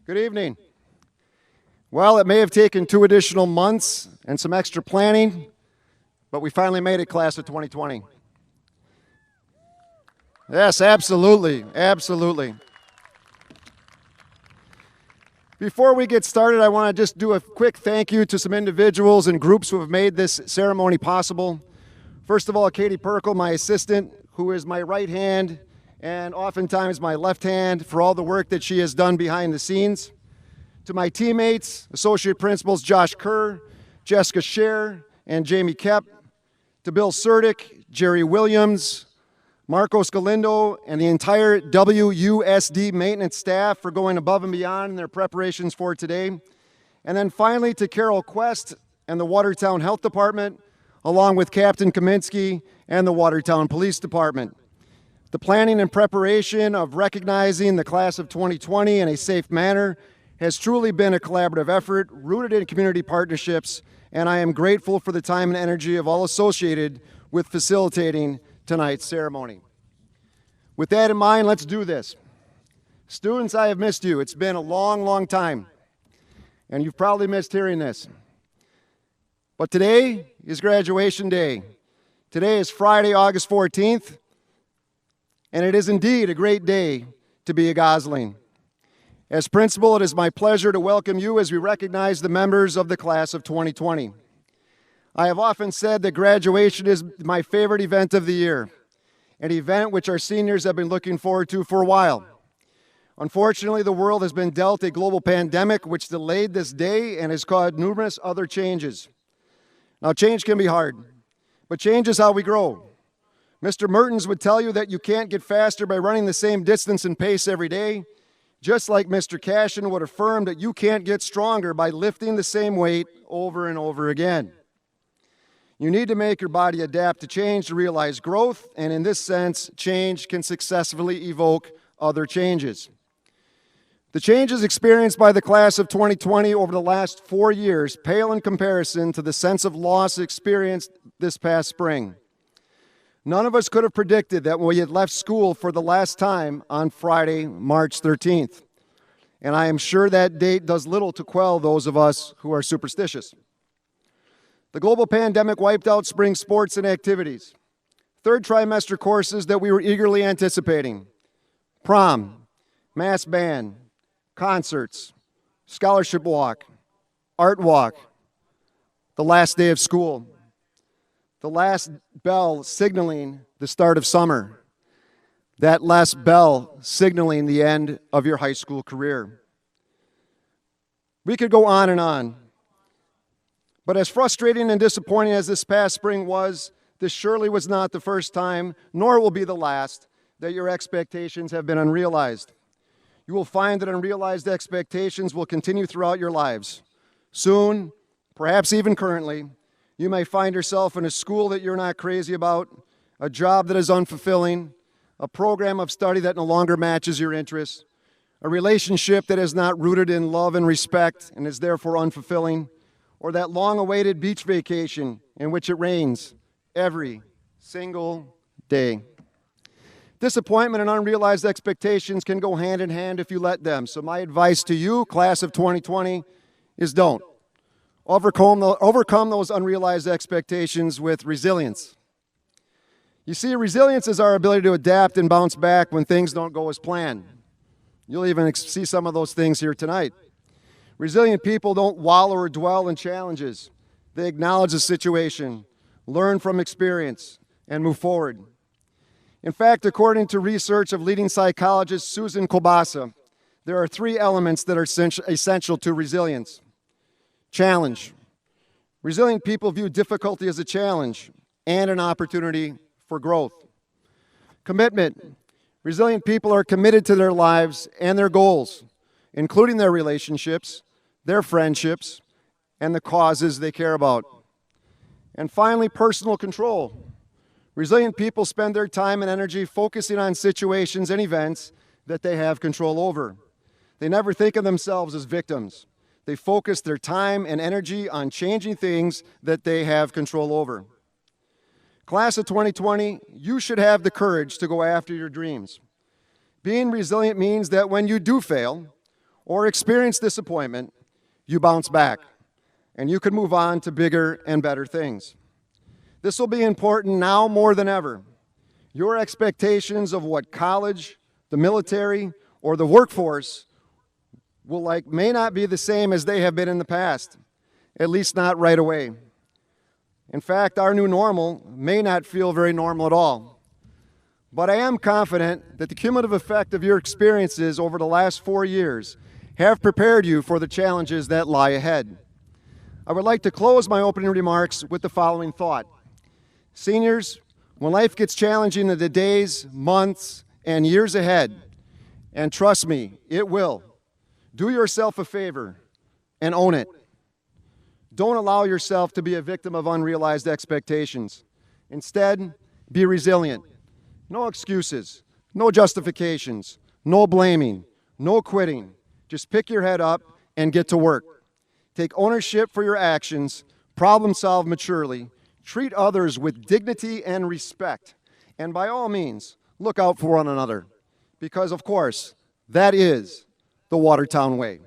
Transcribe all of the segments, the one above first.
Good evening. Well, it may have taken 2 additional months and some extra planning, but we finally made it, class of 2020. Yes, absolutely, absolutely. Before we get started, I want to just do a quick thank you to some individuals and groups who have made this ceremony possible. First of all, Katie Perkle, my assistant, who is my right hand and oftentimes my left hand for all the work that she has done behind the scenes. To my teammates, Associate Principals Josh Kerr, Jessica Scher, and Jamie Kep. To Bill Surdick, Jerry Williams, Marcos Galindo, and the entire WUSD maintenance staff for going above and beyond in their preparations for today. And then finally to Carol Quest and the Watertown Health Department, along with Captain Kaminsky and the Watertown Police Department. The planning and preparation of recognizing the class of 2020 in a safe manner has truly been a collaborative effort rooted in community partnerships, and I am grateful for the time and energy of all associated with facilitating tonight's ceremony. With that in mind, let's do this. Students, I have missed you. It's been a long, long time, and you've probably missed hearing this. But today is graduation day. Today is Friday, August 14th, and it is indeed a great day to be a Gosling. As principal, it is my pleasure to welcome you as we recognize the members of the class of 2020. I have often said that graduation is my favorite event of the year, an event which our seniors have been looking forward to for a while. Unfortunately, the world has been dealt a global pandemic which delayed this day and has caused numerous other changes. Now, change can be hard, but change is how we grow. Mr. Mertens would tell you that you can't get faster by running the same distance and pace every day, just like Mr. Cashin would affirm that you can't get stronger by lifting the same weight over and over again. You need to make your body adapt to change to realize growth, and in this sense, change can successfully evoke other changes. The changes experienced by the class of 2020 over the last 4 years pale in comparison to the sense of loss experienced this past spring. None of us could have predicted that we had left school for the last time on Friday, March 13th. And I am sure that date does little to quell those of us who are superstitious. The global pandemic wiped out spring sports and activities, third trimester courses that we were eagerly anticipating, prom, mass band, concerts, scholarship walk, art walk, the last day of school, the last bell signaling the start of summer, that last bell signaling the end of your high school career. We could go on and on. But as frustrating and disappointing as this past spring was, this surely was not the first time, nor will be the last, that your expectations have been unrealized. You will find that unrealized expectations will continue throughout your lives. Soon, perhaps even currently, you may find yourself in a school that you're not crazy about, a job that is unfulfilling, a program of study that no longer matches your interests, a relationship that is not rooted in love and respect and is therefore unfulfilling, or that long-awaited beach vacation in which it rains every single day. Disappointment and unrealized expectations can go hand in hand if you let them. So my advice to you, class of 2020, is don't. Overcome those unrealized expectations with resilience. You see, resilience is our ability to adapt and bounce back when things don't go as planned. You'll even see some of those things here tonight. Resilient people don't wallow or dwell in challenges. They acknowledge the situation, learn from experience, and move forward. In fact, according to research of leading psychologist Susan Kobasa, there are 3 elements that are essential to resilience. Challenge. Resilient people view difficulty as a challenge and an opportunity for growth. Commitment. Resilient people are committed to their lives and their goals, including their relationships, their friendships, and the causes they care about. And finally, personal control. Resilient people spend their time and energy focusing on situations and events that they have control over. They never think of themselves as victims. They focus their time and energy on changing things that they have control over. Class of 2020, you should have the courage to go after your dreams. Being resilient means that when you do fail, or experience disappointment, you bounce back, and you can move on to bigger and better things. This will be important now more than ever. Your expectations of what college, the military, or the workforce may not be the same as they have been in the past, at least not right away. In fact, our new normal may not feel very normal at all. But I am confident that the cumulative effect of your experiences over the last 4 years have prepared you for the challenges that lie ahead. I would like to close my opening remarks with the following thought. Seniors, when life gets challenging in the days, months, and years ahead, and trust me, it will, do yourself a favor and own it. Don't allow yourself to be a victim of unrealized expectations. Instead, be resilient. No excuses, no justifications, no blaming, no quitting. Just pick your head up and get to work. Take ownership for your actions, problem solve maturely, treat others with dignity and respect, and by all means, look out for one another. Because, of course, that is the Watertown way.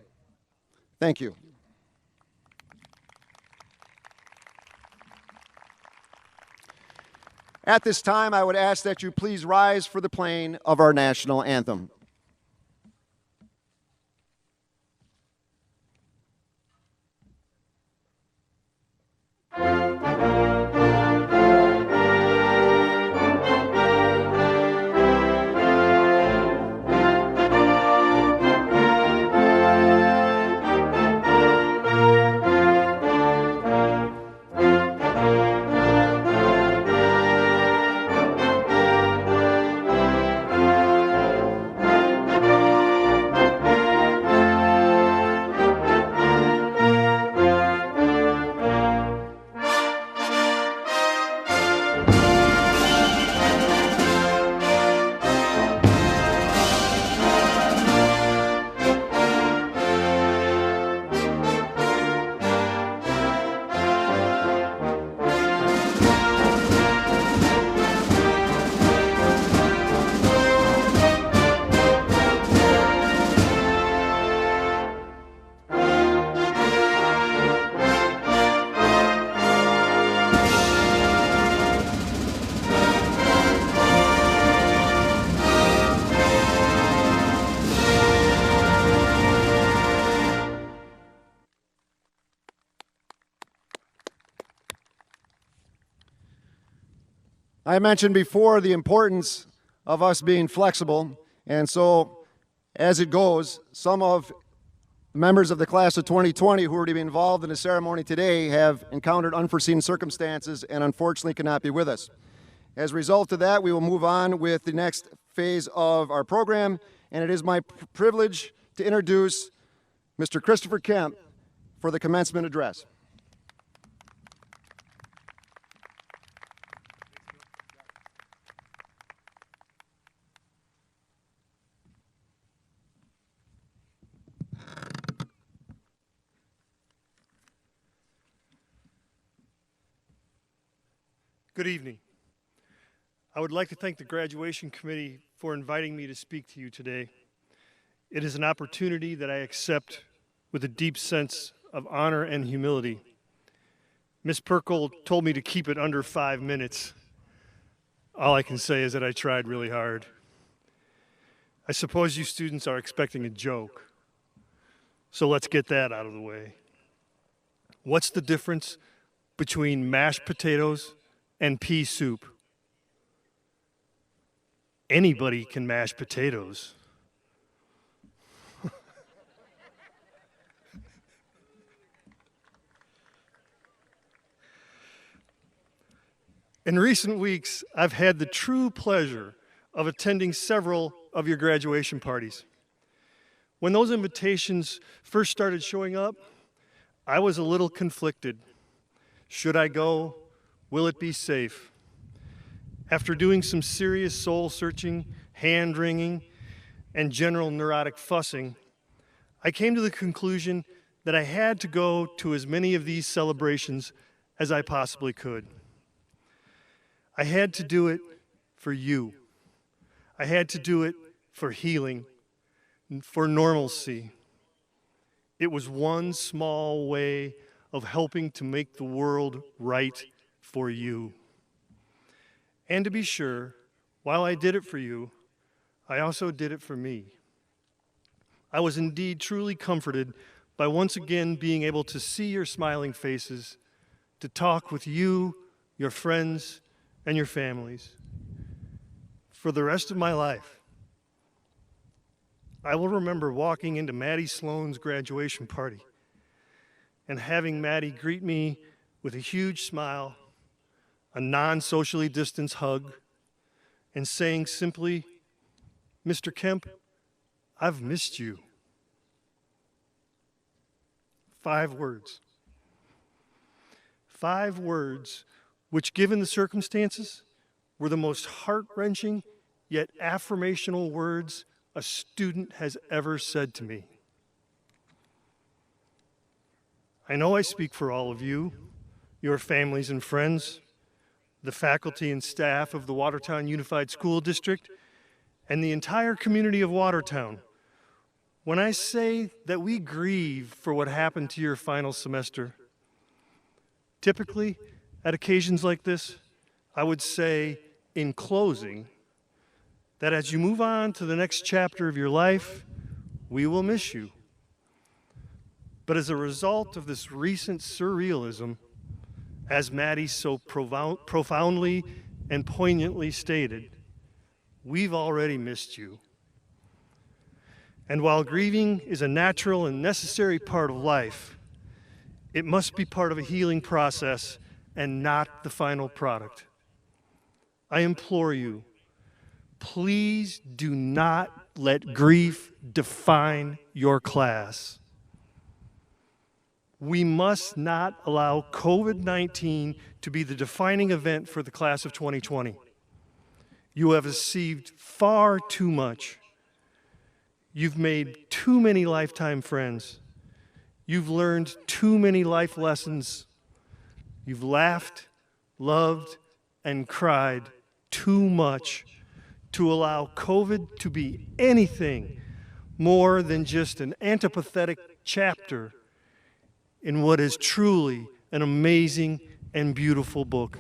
Thank you. At this time, I would ask that you please rise for the playing of our national anthem. I mentioned before the importance of us being flexible, and so as it goes, some of the members of the class of 2020 who are to be involved in the ceremony today have encountered unforeseen circumstances and unfortunately cannot be with us. As a result of that, we will move on with the next phase of our program, and it is my privilege to introduce Mr. Christopher Kemp for the commencement address. Good evening. I would like to thank the graduation committee for inviting me to speak to you today. It is an opportunity that I accept with a deep sense of honor and humility. Ms. Perkle told me to keep it under 5 minutes. All I can say is that I tried really hard. I suppose you students are expecting a joke, so let's get that out of the way. What's the difference between mashed potatoes and pea soup? Anybody can mash potatoes. In recent weeks, I've had the true pleasure of attending several of your graduation parties. When those invitations first started showing up, I was a little conflicted. Should I go? Will it be safe? After doing some serious soul-searching, hand-wringing, and general neurotic fussing, I came to the conclusion that I had to go to as many of these celebrations as I possibly could. I had to do it for you. I had to do it for healing, for normalcy. It was one small way of helping to make the world right for you. And to be sure, while I did it for you, I also did it for me. I was indeed truly comforted by once again being able to see your smiling faces, to talk with you, your friends, and your families. For the rest of my life, I will remember walking into Maddie Sloan's graduation party and having Maddie greet me with a huge smile, a non-socially distanced hug, and saying simply, "Mr. Kemp, I've missed you." 5 words. 5 words which, given the circumstances, were the most heart-wrenching yet affirmational words a student has ever said to me. I know I speak for all of you, your families and friends, the faculty and staff of the Watertown Unified School District, and the entire community of Watertown when I say that we grieve for what happened to your final semester. Typically, at occasions like this, I would say, in closing, that as you move on to the next chapter of your life, we will miss you. But as a result of this recent surrealism, as Maddie so profoundly and poignantly stated, we've already missed you. And while grieving is a natural and necessary part of life, it must be part of a healing process and not the final product. I implore you, please do not let grief define your class. We must not allow COVID-19 to be the defining event for the class of 2020. You have received far too much. You've made too many lifetime friends. You've learned too many life lessons. You've laughed, loved, and cried too much to allow COVID to be anything more than just an antipathetic chapter in what is truly an amazing and beautiful book.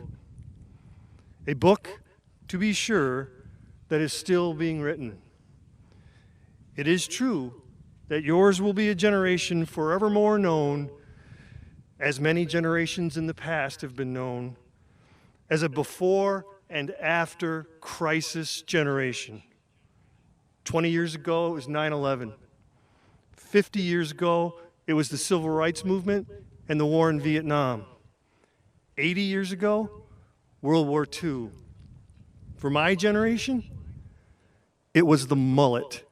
A book, to be sure, that is still being written. It is true that yours will be a generation forevermore known, as many generations in the past have been known, as a before and after crisis generation. 20 years ago, it was 9/11. 50 years ago, it was the Civil Rights Movement and the war in Vietnam. 80 years ago, World War II. For my generation, it was the mullet.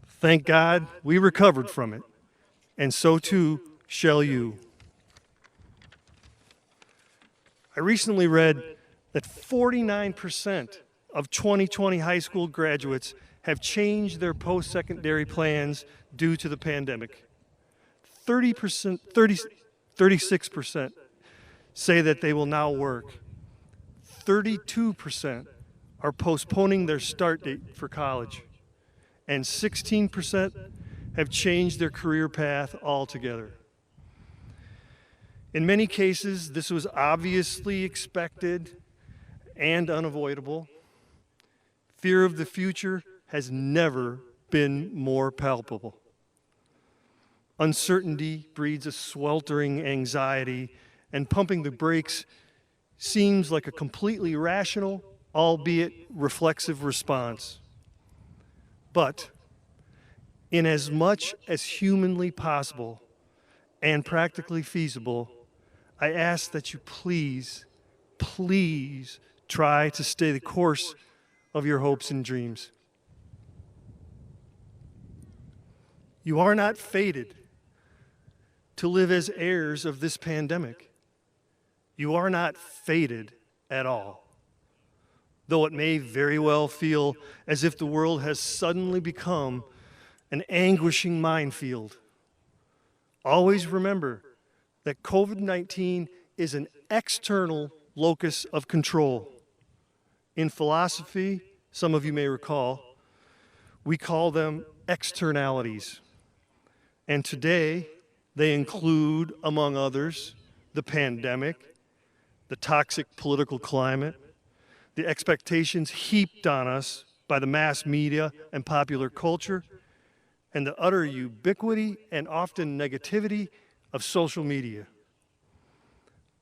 Thank God we recovered from it, and so too shall you. I recently read that 49% of 2020 high school graduates have changed their post-secondary plans due to the pandemic. 36% say that they will now work. 32% are postponing their start date for college. And 16% have changed their career path altogether. In many cases, this was obviously expected and unavoidable. Fear of the future has never been more palpable. Uncertainty breeds a sweltering anxiety, and pumping the brakes seems like a completely rational, albeit reflexive response. But, in as much as humanly possible and practically feasible, I ask that you please try to stay the course of your hopes and dreams. You are not fated to live as heirs of this pandemic. You are not fated at all. Though it may very well feel as if the world has suddenly become an anguishing minefield. Always remember that COVID-19 is an external locus of control. In philosophy, some of you may recall, We call them externalities. And today, they include, among others, the pandemic, the toxic political climate, the expectations heaped on us by the mass media and popular culture, and the utter ubiquity and often negativity of social media.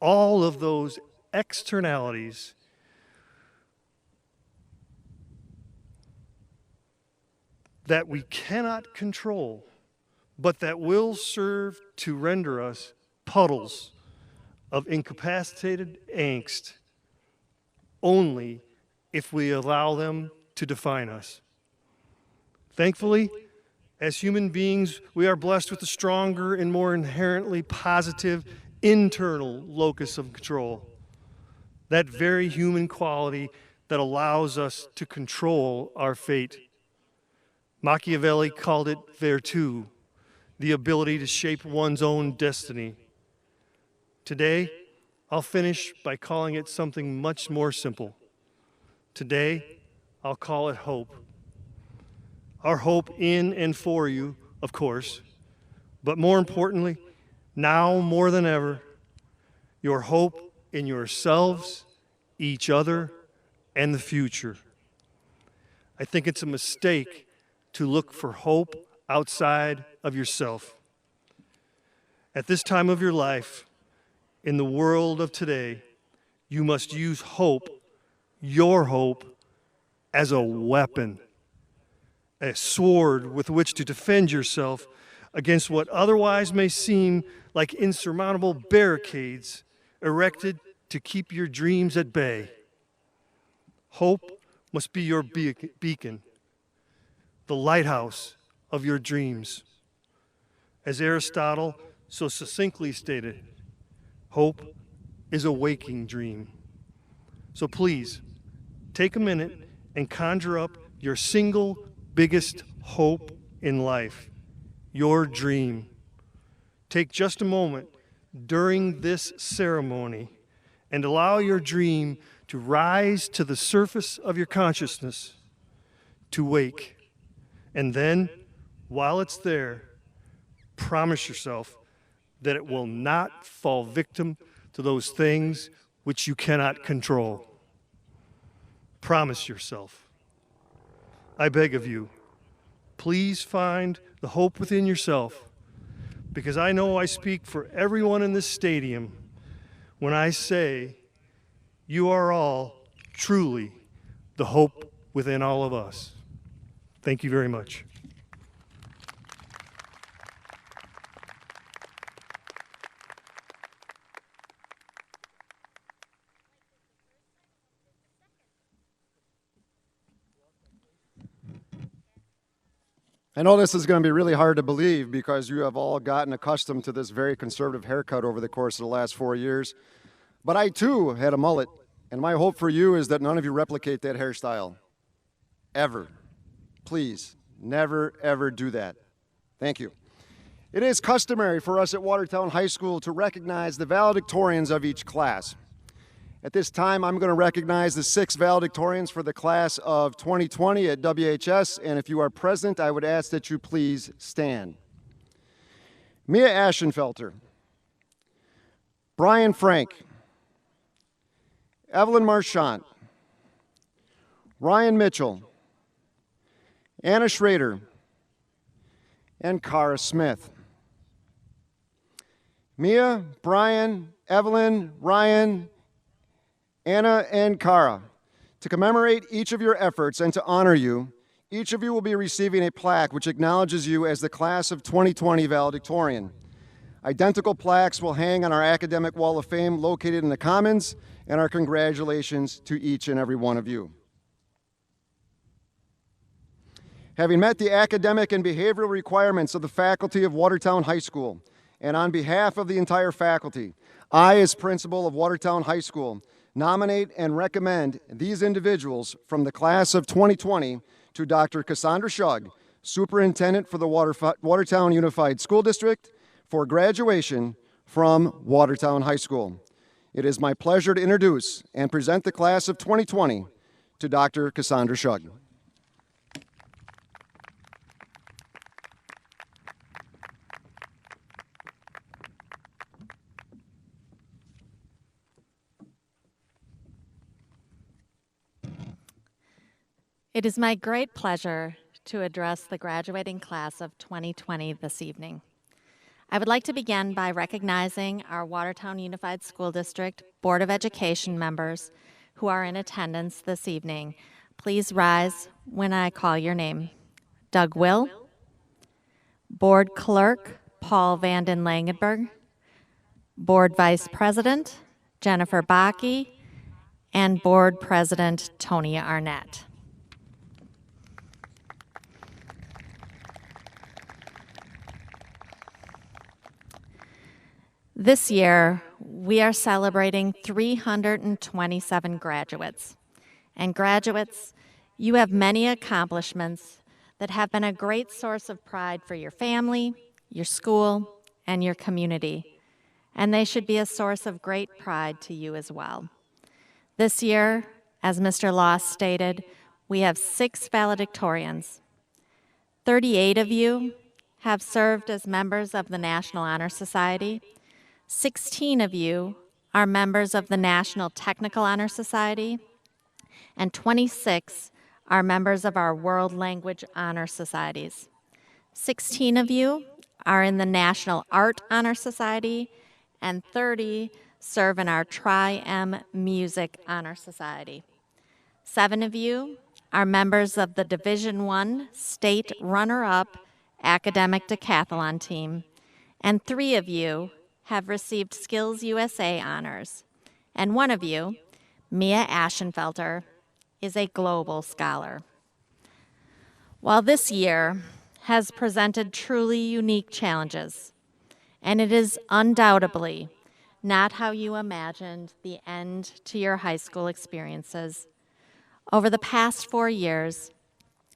All of those externalities that we cannot control, but that will serve to render us puddles of incapacitated angst only if we allow them to define us. Thankfully, as human beings, we are blessed with a stronger and more inherently positive internal locus of control, that very human quality that allows us to control our fate. Machiavelli called it virtù, the ability to shape one's own destiny. Today, I'll finish by calling it something much more simple. Today, I'll call it hope. Our hope in and for you, of course, but more importantly, now more than ever, your hope in yourselves, each other, and the future. I think it's a mistake to look for hope outside of yourself. At this time of your life, in the world of today, you must use hope, your hope, as a weapon, a sword with which to defend yourself against what otherwise may seem like insurmountable barricades erected to keep your dreams at bay. Hope must be your beacon, the lighthouse of your dreams. As Aristotle so succinctly stated, hope is a waking dream. So please, take a minute and conjure up your single biggest hope in life, your dream. Take just a moment during this ceremony and allow your dream to rise to the surface of your consciousness, to wake. And then, while it's there, promise yourself that it will not fall victim to those things which you cannot control. Promise yourself. I beg of you, please find the hope within yourself, because I know I speak for everyone in this stadium when I say you are all truly the hope within all of us. Thank you very much. I know this is going to be really hard to believe because you have all gotten accustomed to this very conservative haircut over the course of the last 4 years. But I too had a mullet, and my hope for you is that none of you replicate that hairstyle. Ever. Please, never, ever do that. Thank you. It is customary for us at Watertown High School to recognize the valedictorians of each class. At this time, I'm going to recognize the 6 valedictorians for the class of 2020 at WHS, and if you are present, I would ask that you please stand. Mia Aschenfelter, Brian Frank, Evelyn Marchant, Ryan Mitchell, Anna Schrader, and Cara Smith. Mia, Brian, Evelyn, Ryan, Anna, and Cara, to commemorate each of your efforts and to honor you, each of you will be receiving a plaque which acknowledges you as the class of 2020 valedictorian. Identical plaques will hang on our academic wall of fame located in the Commons, and our congratulations to each and every one of you. Having met the academic and behavioral requirements of the faculty of Watertown High School, and on behalf of the entire faculty, I, as principal of Watertown High School, nominate and recommend these individuals from the class of 2020 to Dr. Cassandra Shug, Superintendent for the Watertown Unified School District, for graduation from Watertown High School. It is my pleasure to introduce and present the class of 2020 to Dr. Cassandra Shug. It is my great pleasure to address the graduating class of 2020 this evening. I would like to begin by recognizing our Watertown Unified School District Board of Education members who are in attendance this evening. Please rise when I call your name. Doug Will, Board Clerk Paul Vanden Langenberg, Board Vice President Jennifer Bakke, and Board President Tony Arnett. This year, we are celebrating 327 graduates. And graduates, you have many accomplishments that have been a great source of pride for your family, your school, and your community. And they should be a source of great pride to you as well. This year, as Mr. Loss stated, we have 6 valedictorians. 38 of you have served as members of the National Honor Society. 16 of you are members of the National Technical Honor Society, and 26 are members of our World Language Honor Societies. 16 of you are in the National Art Honor Society, and 30 serve in our Tri-M Music Honor Society. 7 of you are members of the Division I State Runner-Up Academic Decathlon Team, and 3 of you have received Skills USA honors, and 1 of you, Mia Aschenfelter, is a global scholar. While this year has presented truly unique challenges, and it is undoubtedly not how you imagined the end to your high school experiences, over the past 4 years,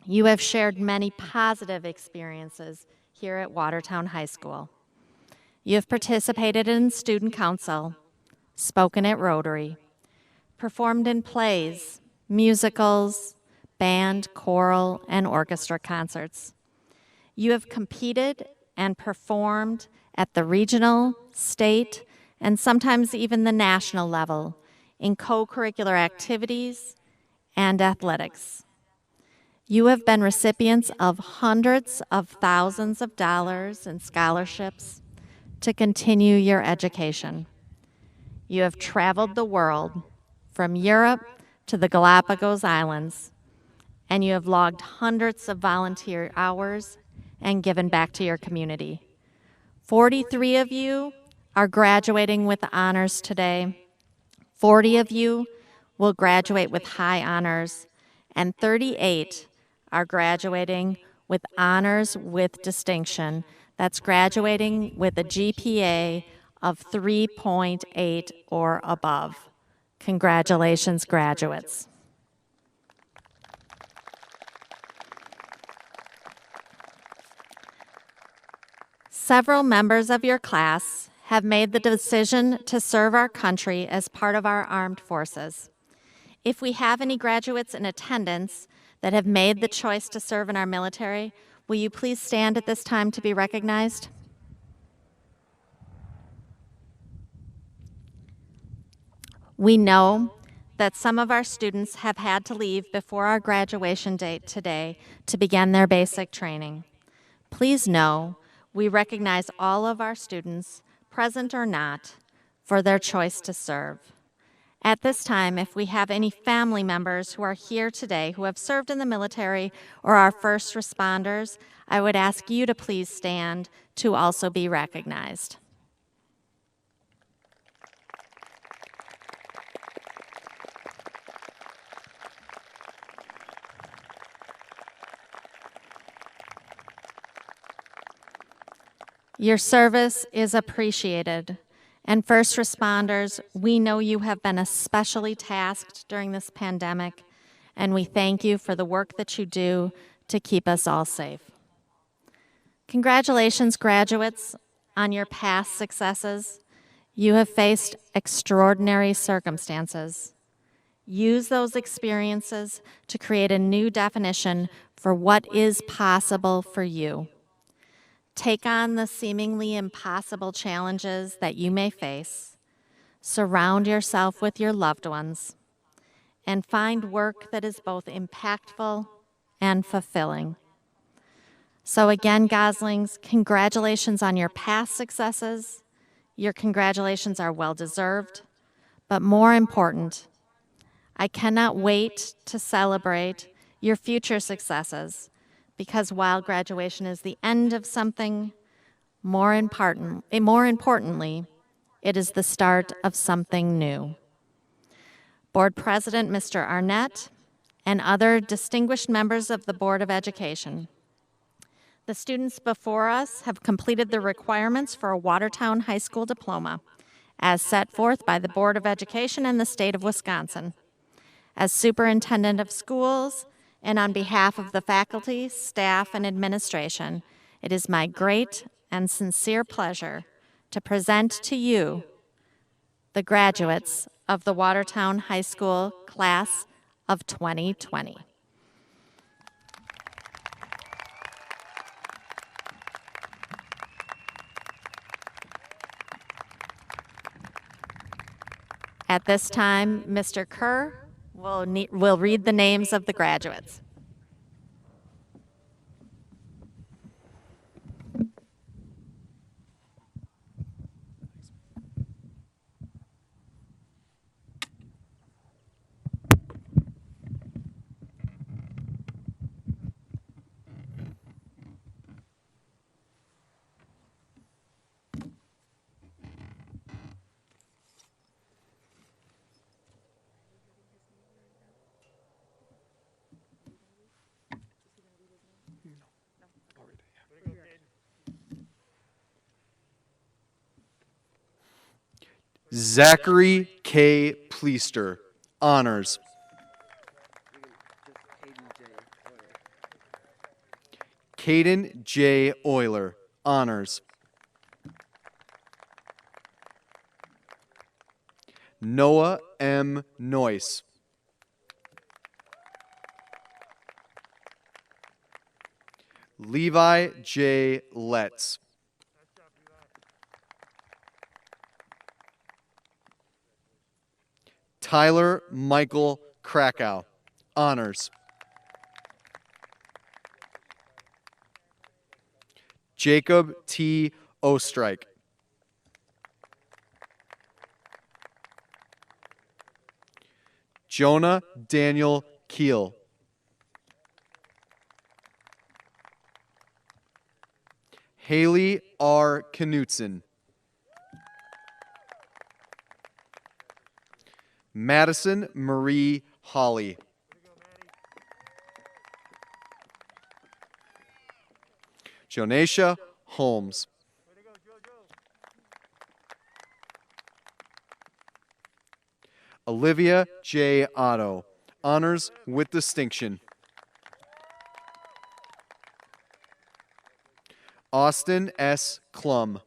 you have shared many positive experiences here at Watertown High School. You have participated in student council, spoken at Rotary, performed in plays, musicals, band, choral, and orchestra concerts. You have competed and performed at the regional, state, and sometimes even the national level in co-curricular activities and athletics. You have been recipients of hundreds of thousands of dollars in scholarships to continue your education. You have traveled the world, from Europe to the Galapagos Islands, and you have logged hundreds of volunteer hours and given back to your community. 43 of you are graduating with honors today. 40 of you will graduate with high honors, and 38 are graduating with honors with distinction. That's graduating with a GPA of 3.8 or above. Congratulations, graduates. Several members of your class have made the decision to serve our country as part of our armed forces. If we have any graduates in attendance that have made the choice to serve in our military, will you please stand at this time to be recognized? We know that some of our students have had to leave before our graduation date today to begin their basic training. Please know we recognize all of our students, present or not, for their choice to serve. At this time, if we have any family members who are here today who have served in the military or are first responders, I would ask you to please stand to also be recognized. Your service is appreciated. And first responders, we know you have been especially tasked during this pandemic, and we thank you for the work that you do to keep us all safe. Congratulations, graduates, on your past successes. You have faced extraordinary circumstances. Use those experiences to create a new definition for what is possible for you. Take on the seemingly impossible challenges that you may face. Surround yourself with your loved ones. and find work that is both impactful and fulfilling. So again, Goslings, congratulations on your past successes. Your congratulations are well-deserved, but more important, I cannot wait to celebrate your future successes, because while graduation is the end of something, more importantly, it is the start of something new. Board President Mr. Arnett and other distinguished members of the Board of Education, the students before us have completed the requirements for a Watertown High School diploma, as set forth by the Board of Education in the state of Wisconsin. As superintendent of schools, and on behalf of the faculty, staff, and administration, it is my great and sincere pleasure to present to you the graduates of the Watertown High School class of 2020. At this time, Mr. Kerr will read the names of the graduates. Zachary K. Pleaster, honors. Caden J. Euler, honors. Noah M. Noyce. Levi J. Letts. Tyler Michael Krakow, honors. Jacob T. Ostrike. Jonah Daniel Keel. Haley R. Knutson. Madison Marie Holly. Jonasia Holmes. Olivia J. Otto, honors with distinction. Austin S. Klum.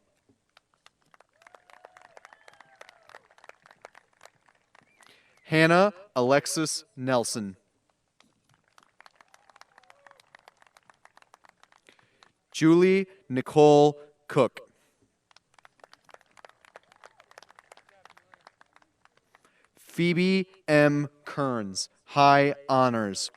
Hannah Alexis Nelson. Julie Nicole Cook. Phoebe M. Kearns, high honors.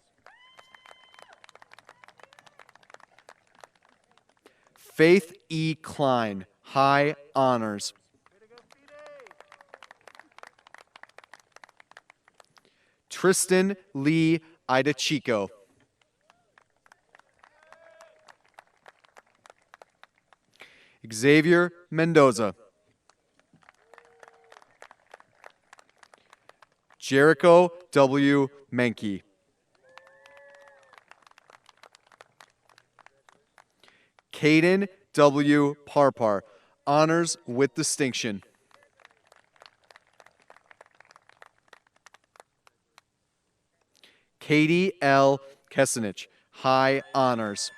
Faith E. Klein, high honors. Tristan Lee Idachico. Xavier Mendoza. Jericho W. Menke. Caden W. Parpar, honors with distinction. Katie L. Kesenich, high honors.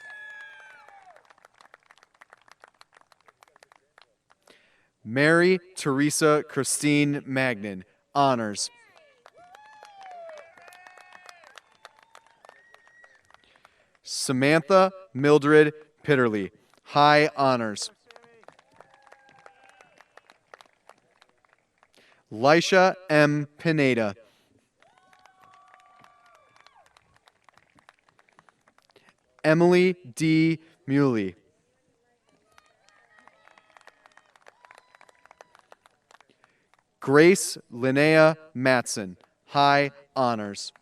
Mary Teresa Christine Magnan, honors. Samantha Mildred Pitterly, high honors. Lisha M. Pineda. Emily D. Muley. Grace Linnea Matson, high honors.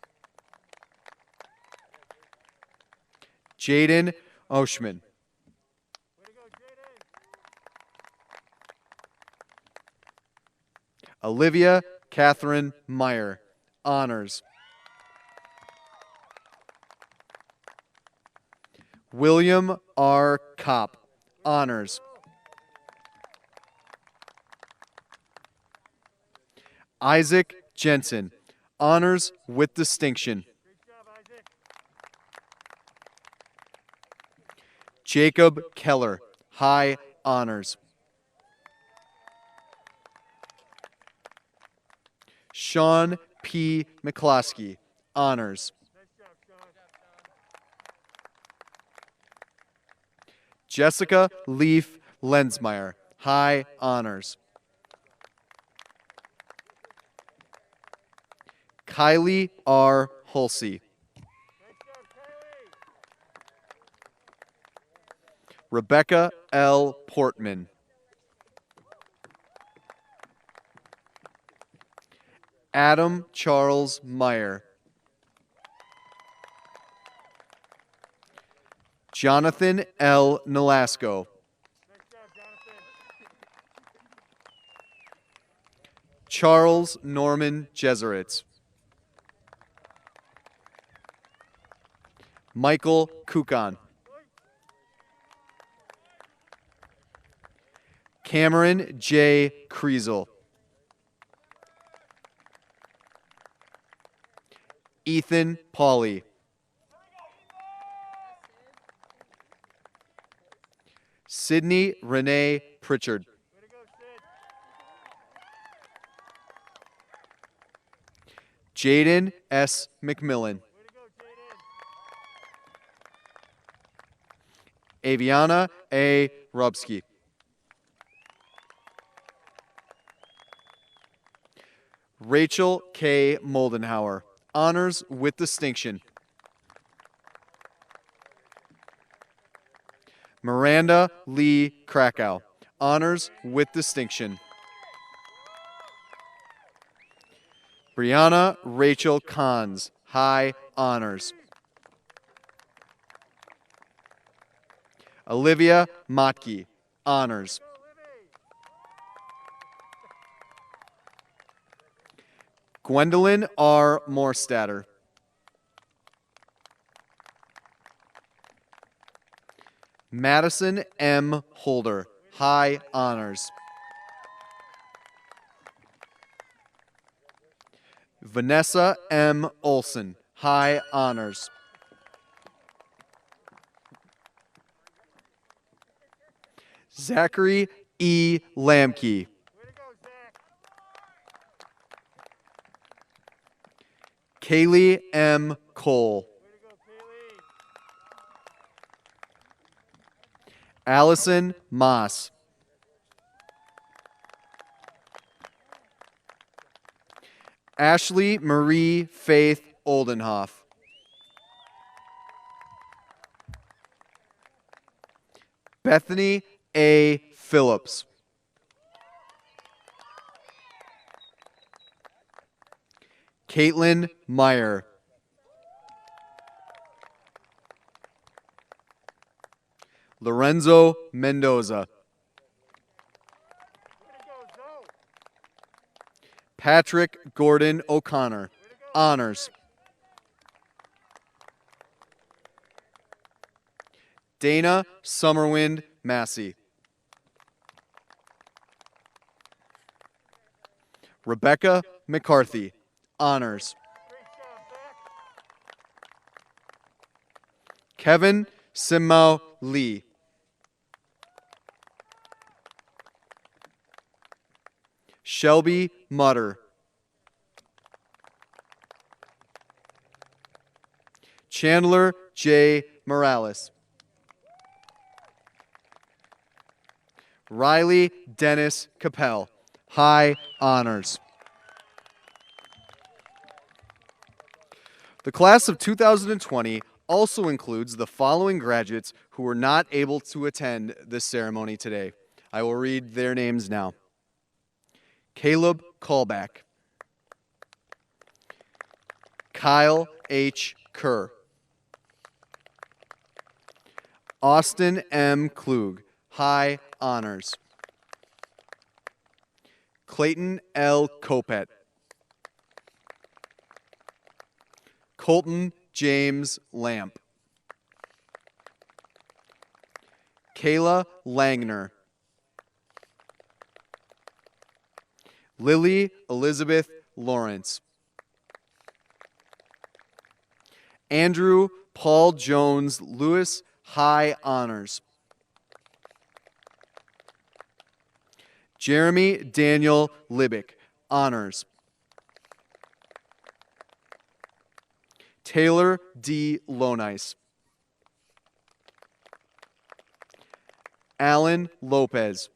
Jaden Oshman. Olivia Catherine Meyer, honors. William R. Kopp, honors. Isaac Jensen, honors with distinction. Jacob Keller, high honors. Sean P. McCloskey, honors. Jessica Leaf Lensmeyer, high honors. Kylie R. Hulsey. Rebecca L. Portman. Adam Charles Meyer. Jonathan L. Nolasco. Charles Norman Jeseritz. Michael Kukan. Cameron J. Kriesel. Ethan Pauley. Sydney Renee Pritchard. Jaden S. McMillan. Aviana A. Rubsky. Rachel K. Moldenhauer, honors with distinction. Miranda Lee Krakow, honors with distinction. Brianna Rachel Kahns, high honors. Olivia Motke, honors. Gwendolyn R. Morstatter. Madison M. Holder, high honors. Vanessa M. Olson, high honors. Zachary E. Lamke. Kaylee M. Cole. Allison Moss. Ashley Marie Faith Oldenhoff. Bethany A. Phillips. Caitlin Meyer. Lorenzo Mendoza. Patrick Gordon O'Connor, honors. Dana Summerwind Massey. Rebecca McCarthy, honors. Kevin Simmau Lee. Shelby Mutter. Chandler J. Morales. Riley Dennis Capel, high honors. The class of 2020 also includes the following graduates who were not able to attend this ceremony today. I will read their names now. Caleb Callback, Kyle H. Kerr, Austin M. Klug, High Honors, Clayton L. Kopet, Colton James Lamp, Kayla Langner, Lily Elizabeth Lawrence, Andrew Paul Jones Lewis, High Honors, Jeremy Daniel Libick, Honors, Taylor D. Lonice, Alan Lopez,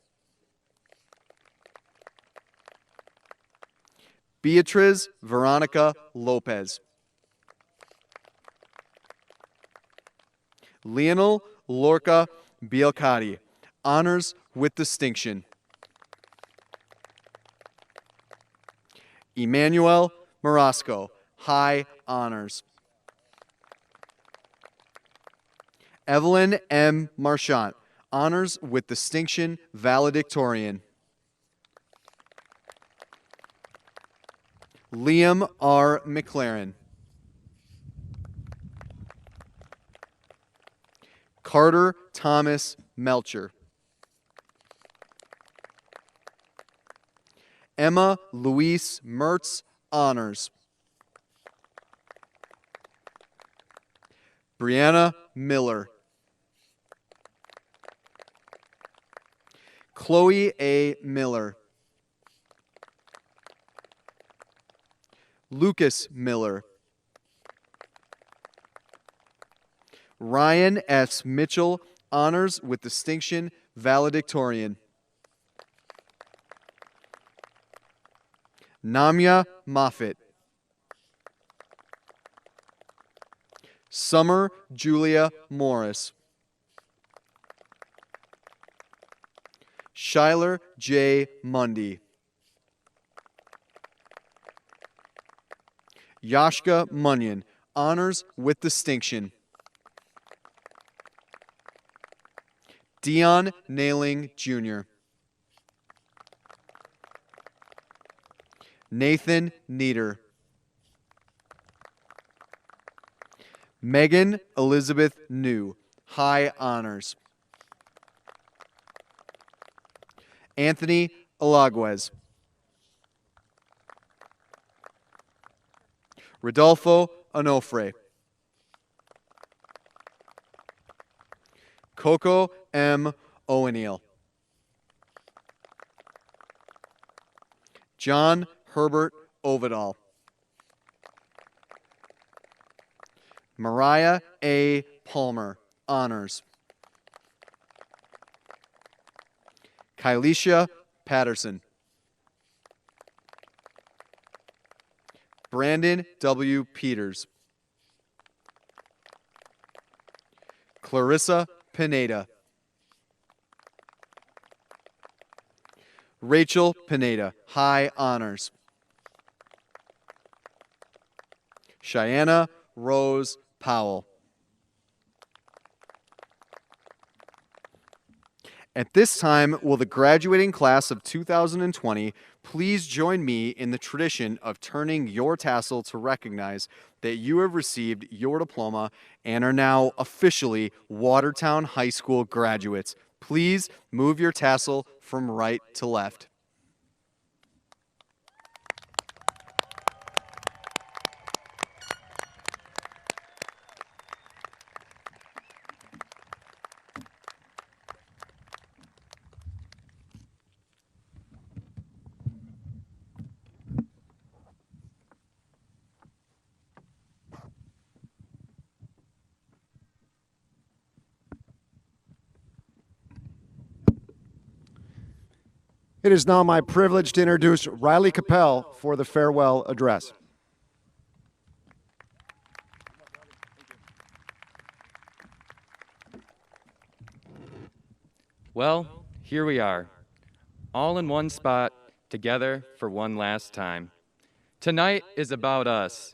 Beatriz Veronica Lopez, Lionel Lorca Bielcati, Honors with Distinction, Emmanuel Morasco, High Honors, Evelyn M. Marchant, Honors with Distinction, Valedictorian, Liam R. McLaren, Carter Thomas Melcher, Emma Louise Mertz, Honors, Brianna Miller, Chloe A. Miller, Lucas Miller, Ryan S. Mitchell, Honors with Distinction, Valedictorian, Namya Moffitt, Summer Julia Morris, Shyler J. Mundy, Yashka Munyon, Honors with Distinction, Dion Nailing Jr., Nathan Nieder, Megan Elizabeth New, High Honors, Anthony Alaguez, Rodolfo Onofre, Coco M. O'Neill, John Herbert Ovidal, Mariah A. Palmer, Honors, Kylisha Patterson, Brandon W. Peters, Clarissa Pineda, Rachel Pineda, High Honors, Cheyenne Rose Powell. At this time, will the graduating class of 2020 please join me in the tradition of turning your tassel to recognize that you have received your diploma and are now officially Watertown High School graduates. Please move your tassel from right to left. It is now my privilege to introduce Riley Capel for the farewell address. Well, here we are, all in one spot, together for one last time. Tonight is about us.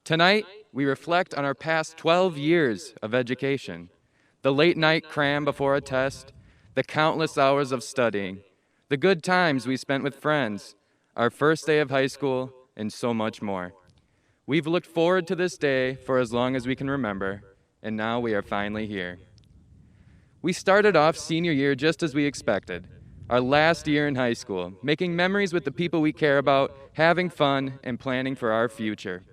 Tonight, we reflect on our past 12 years of education, the late night cram before a test, the countless hours of studying, the good times we spent with friends, our first day of high school, and so much more. We've looked forward to this day for as long as we can remember, and now we are finally here. We started off senior year just as we expected, our last year in high school, making memories with the people we care about, having fun, and planning for our future.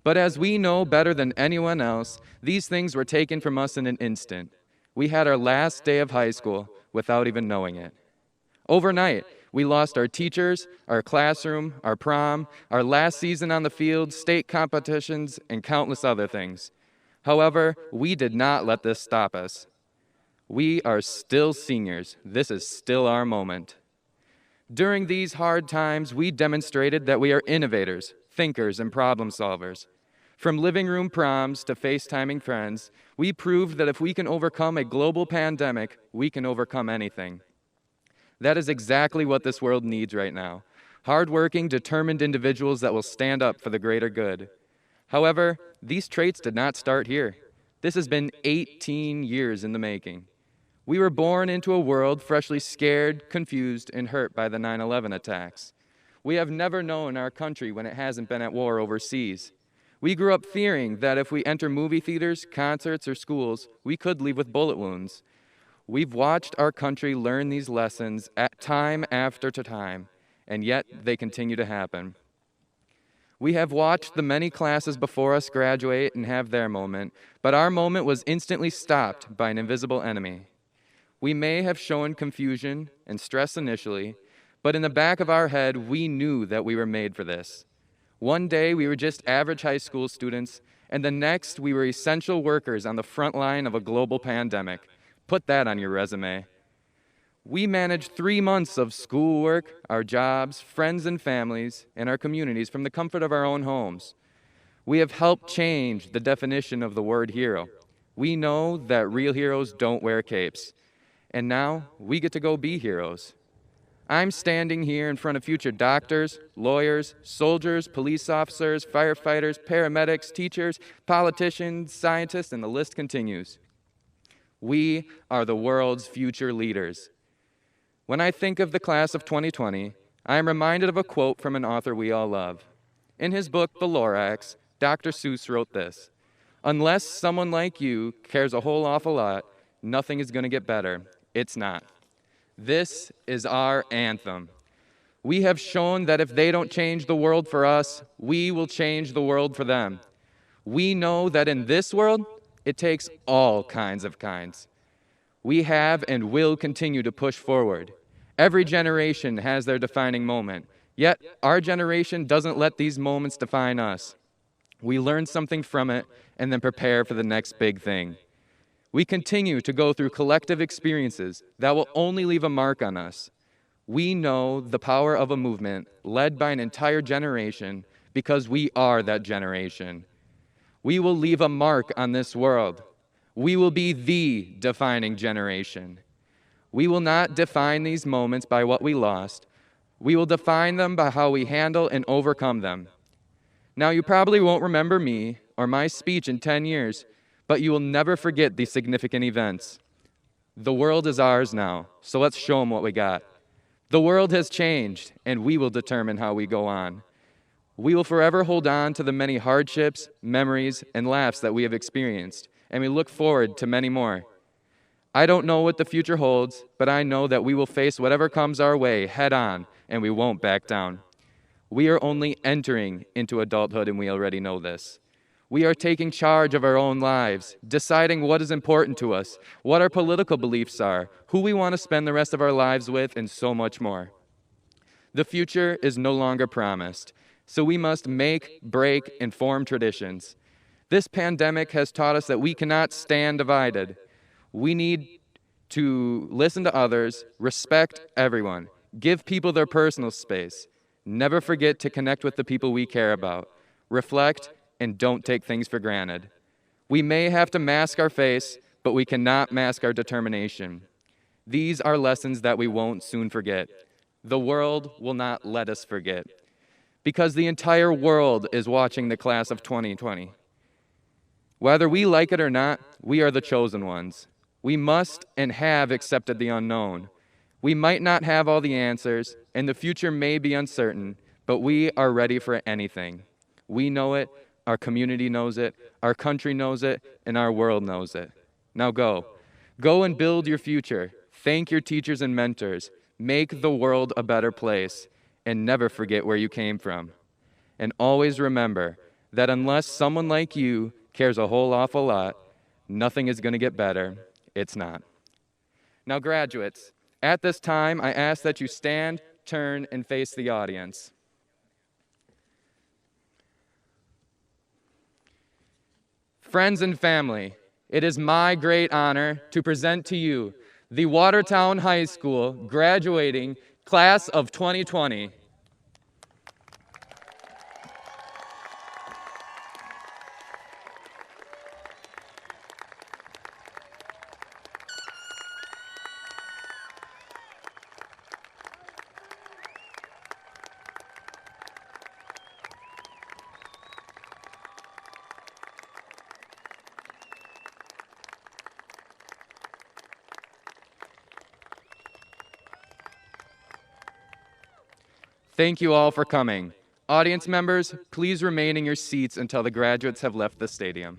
But as we know better than anyone else, these things were taken from us in an instant. We had our last day of high school without even knowing it. Overnight, we lost our teachers, our classroom, our prom, our last season on the field, state competitions, and countless other things. However, we did not let this stop us. We are still seniors. This is still our moment. During these hard times, we demonstrated that we are innovators, thinkers, and problem solvers. From living room proms to FaceTiming friends, we proved that if we can overcome a global pandemic, we can overcome anything. That is exactly what this world needs right now. Hardworking, determined individuals that will stand up for the greater good. However, these traits did not start here. This has been 18 years in the making. We were born into a world freshly scared, confused, and hurt by the 9/11 attacks. We have never known our country when it hasn't been at war overseas. We grew up fearing that if we enter movie theaters, concerts, or schools, we could leave with bullet wounds. We've watched our country learn these lessons at time after time, and yet they continue to happen. We have watched the many classes before us graduate and have their moment, but our moment was instantly stopped by an invisible enemy. We may have shown confusion and stress initially, but in the back of our head, we knew that we were made for this. One day, we were just average high school students, and the next, we were essential workers on the front line of a global pandemic. Put that on your resume. We managed 3 months of schoolwork, our jobs, friends and families, and our communities from the comfort of our own homes. We have helped change the definition of the word hero. We know that real heroes don't wear capes. And now, we get to go be heroes. I'm standing here in front of future doctors, lawyers, soldiers, police officers, firefighters, paramedics, teachers, politicians, scientists, and the list continues. We are the world's future leaders. When I think of the class of 2020, I am reminded of a quote from an author we all love. In his book, The Lorax, Dr. Seuss wrote this: "Unless someone like you cares a whole awful lot, nothing is going to get better. It's not." This is our anthem. We have shown that if they don't change the world for us, we will change the world for them. We know that in this world, it takes all kinds of kinds. We have and will continue to push forward. Every generation has their defining moment, yet our generation doesn't let these moments define us. We learn something from it and then prepare for the next big thing. We continue to go through collective experiences that will only leave a mark on us. We know the power of a movement led by an entire generation because we are that generation. We will leave a mark on this world. We will be the defining generation. We will not define these moments by what we lost. We will define them by how we handle and overcome them. Now, you probably won't remember me or my speech in 10 years, but you will never forget these significant events. The world is ours now, so let's show them what we got. The world has changed, and we will determine how we go on. We will forever hold on to the many hardships, memories, and laughs that we have experienced, and we look forward to many more. I don't know what the future holds, but I know that we will face whatever comes our way head on, and we won't back down. We are only entering into adulthood, and we already know this. We are taking charge of our own lives, deciding what is important to us, what our political beliefs are, who we want to spend the rest of our lives with, and so much more. The future is no longer promised, so we must make, break, and form traditions. This pandemic has taught us that we cannot stand divided. We need to listen to others, respect everyone, give people their personal space, never forget to connect with the people we care about, reflect, and don't take things for granted. We may have to mask our face, but we cannot mask our determination. These are lessons that we won't soon forget. The world will not let us forget, because the entire world is watching the class of 2020. Whether we like it or not, we are the chosen ones. We must and have accepted the unknown. We might not have all the answers, and the future may be uncertain, but we are ready for anything. We know it, our community knows it, our country knows it, and our world knows it. Now go. Go and build your future. Thank your teachers and mentors. Make the world a better place, and never forget where you came from. And always remember that unless someone like you cares a whole awful lot, nothing is going to get better. It's not. Now, graduates, at this time, I ask that you stand, turn, and face the audience. Friends and family, it is my great honor to present to you the Watertown High School graduating class of 2020. Thank you all for coming. Audience members, please remain in your seats until the graduates have left the stadium.